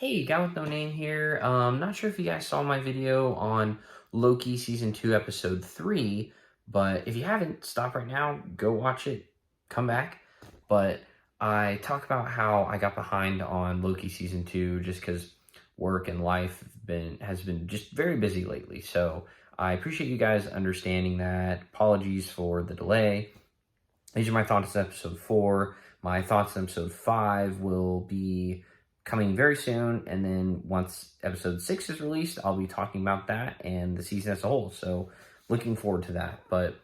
Hey, guy with no name here. Not sure if you guys saw my video on Loki season 2, episode 3, but if you haven't, stop right now, go watch it, come back. But I talk about how I got behind on Loki season 2 just because work and life has been just very busy lately. So I appreciate you guys understanding that. Apologies for the delay. These are my thoughts on episode 4. My thoughts on episode 5 will be coming very soon, and then once episode 6 is released, I'll be talking about that and the season as a whole, so looking forward to that. But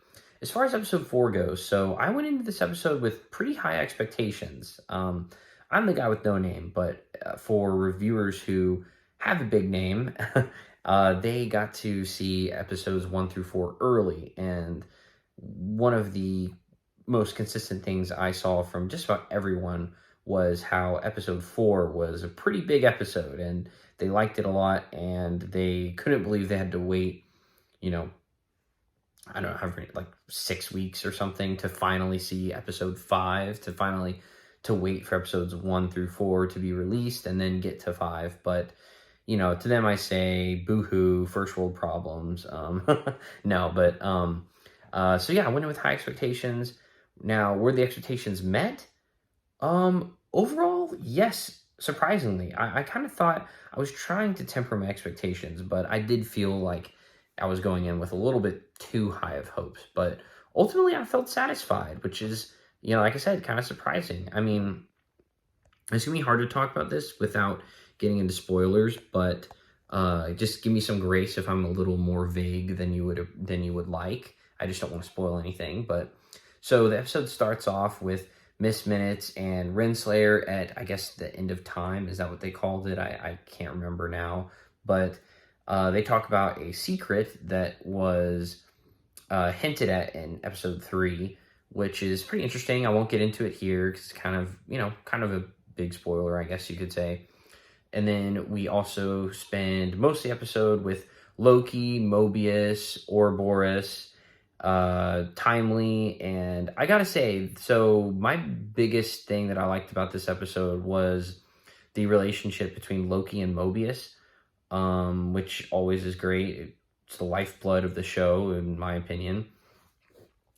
as far as episode 4 goes, so I went into this episode with pretty high expectations. I'm the guy with no name, but for reviewers who have a big name, they got to see episodes 1 through 4 early, and one of the most consistent things I saw from just about everyone was how episode 4 was a pretty big episode, and they liked it a lot, and they couldn't believe they had to wait, you know, I don't know, how many, like 6 weeks or something to finally see episode 5, to wait for episodes 1 through 4 to be released and then get to 5. But, to them I say, boo-hoo, first world problems. No, but, so yeah, I went in with high expectations. Now, were the expectations met? Overall, yes, surprisingly. I kind of thought I was trying to temper my expectations, but I did feel like I was going in with a little bit too high of hopes. But ultimately, I felt satisfied, which is, like I said, kind of surprising. I mean, it's going to be hard to talk about this without getting into spoilers, but just give me some grace if I'm a little more vague than you would like. I just don't want to spoil anything, but so the episode starts off with Miss Minutes and Renslayer at, I guess, the end of time. Is that what they called it? I can't remember now. But they talk about a secret that was hinted at in episode 3, which is pretty interesting. I won't get into it here because it's kind of a big spoiler, I guess you could say. And then we also spend most of the episode with Loki, Mobius, Ouroboros, timely, and I gotta say, so my biggest thing that I liked about this episode was the relationship between Loki and Mobius, which always is great. It's the lifeblood of the show, in my opinion.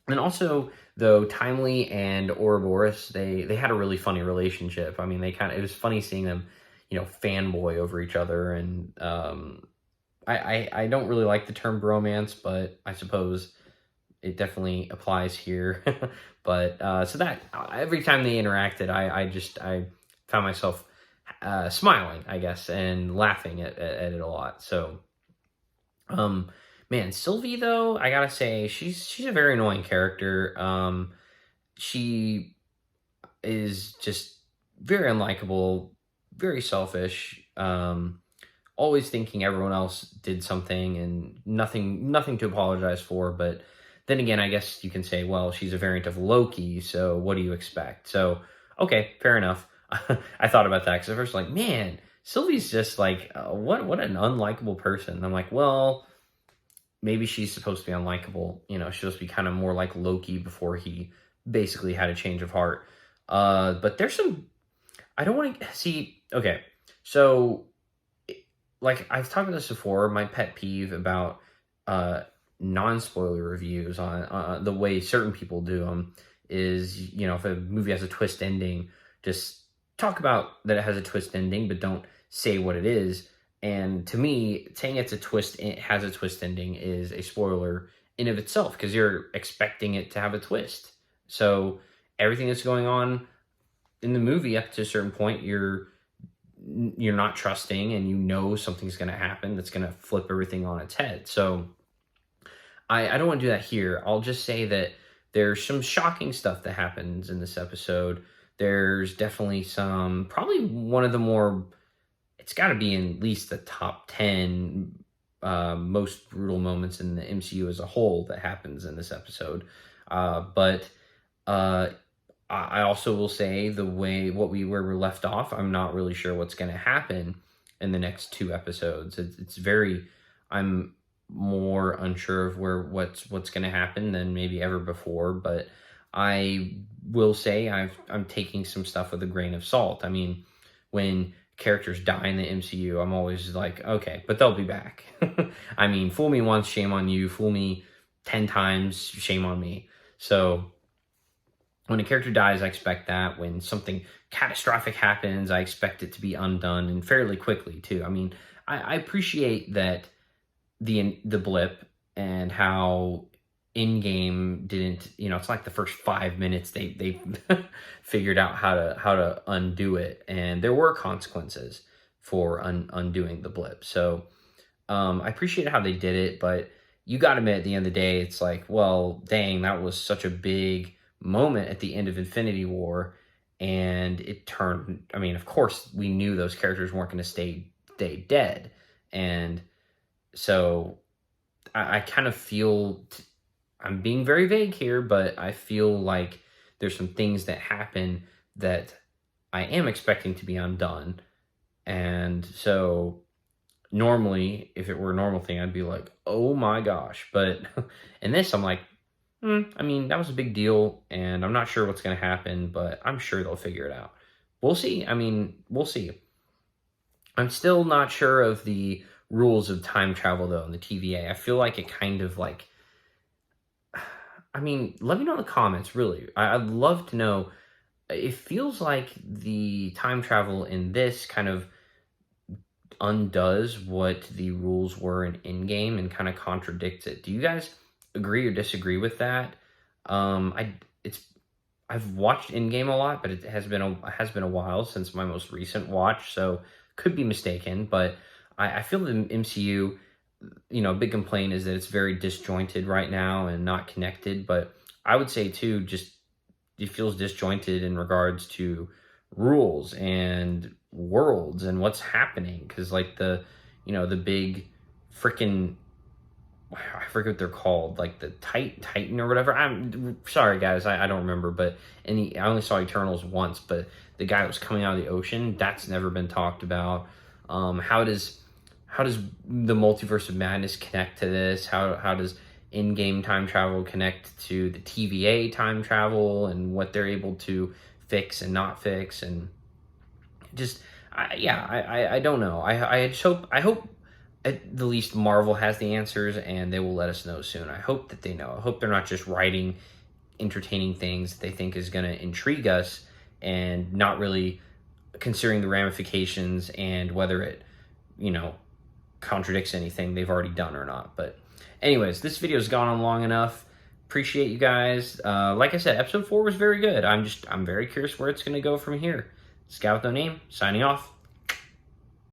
And also, though, Timely and Ouroboros, they had a really funny relationship. I mean, it was funny seeing them, fanboy over each other, and I don't really like the term bromance, but I suppose it definitely applies here. But so that every time they interacted, I found myself smiling, I guess, and laughing at it a lot. So, man, Sylvie, though, I gotta say, she's a very annoying character. She is just very unlikable, very selfish. Always thinking everyone else did something and nothing to apologize for. But then again, I guess you can say, well, she's a variant of Loki, so what do you expect? So, okay, fair enough. I thought about that because at first, like, man, Sylvie's just like, what an unlikable person. And I'm like, well, maybe she's supposed to be unlikable. She's supposed to be kind of more like Loki before he basically had a change of heart. But there's some, I don't want to see, okay, so, like, I've talked about this before, my pet peeve about non-spoiler reviews on the way certain people do them is, if a movie has a twist ending, just talk about that it has a twist ending, but don't say what it is. And to me, saying it has a twist ending is a spoiler in of itself, because you're expecting it to have a twist. So everything that's going on in the movie up to a certain point, you're not trusting, and something's going to happen that's going to flip everything on its head. So I don't want to do that here. I'll just say that there's some shocking stuff that happens in this episode. There's definitely probably one of the more, it's got to be in at least the top 10 most brutal moments in the MCU as a whole that happens in this episode. But I also will say where we're left off, I'm not really sure what's going to happen in the next 2 episodes. I'm more unsure of what's going to happen than maybe ever before, but I will say I'm taking some stuff with a grain of salt. I mean, when characters die in the MCU, I'm always like, okay, but they'll be back. I mean, fool me once, shame on you. Fool me 10 times, shame on me. So when a character dies, I expect that. When something catastrophic happens, I expect it to be undone, and fairly quickly too. I mean, I appreciate that the blip and how in-game didn't, it's like the first 5 minutes they figured out how to undo it, and there were consequences for undoing the blip. So I appreciate how they did it, but you got to admit, at the end of the day, it's like, well, dang, that was such a big moment at the end of Infinity War, and it turned. I mean, of course, we knew those characters weren't going to stay dead, and so I kind of feel. I'm being very vague here, but I feel like there's some things that happen that I am expecting to be undone, and so normally, if it were a normal thing, I'd be like, oh my gosh. But in this, I'm like, I mean, that was a big deal, and I'm not sure what's going to happen, but I'm sure they'll figure it out. We'll see. I mean, we'll see. I'm still not sure of the rules of time travel, though, in the TVA. I feel like it kind of like, I mean, let me know in the comments, really. I'd love to know. It feels like the time travel in this kind of undoes what the rules were in Endgame and kind of contradicts it. Do you guys agree or disagree with that? I've watched Endgame a lot, but it has been a while since my most recent watch, so could be mistaken. But I feel the MCU, a big complaint is that it's very disjointed right now and not connected. But I would say too, just it feels disjointed in regards to rules and worlds and what's happening, because like the big freaking, I forget what they're called, like the Titan or whatever. I'm sorry guys, I don't remember, but I only saw Eternals once, but the guy that was coming out of the ocean, that's never been talked about. How does the multiverse of madness connect to this? How does in-game time travel connect to the TVA time travel and what they're able to fix and not fix? And just I don't know. I hope at the least Marvel has the answers and they will let us know soon. I hope that they know. I hope they're not just writing entertaining things that they think is going to intrigue us and not really considering the ramifications and whether it contradicts anything they've already done or not. But anyways, this video's gone on long enough. Appreciate you guys. Like I said, episode 4 was very good. I'm very curious where it's going to go from here. This guy with no name, signing off.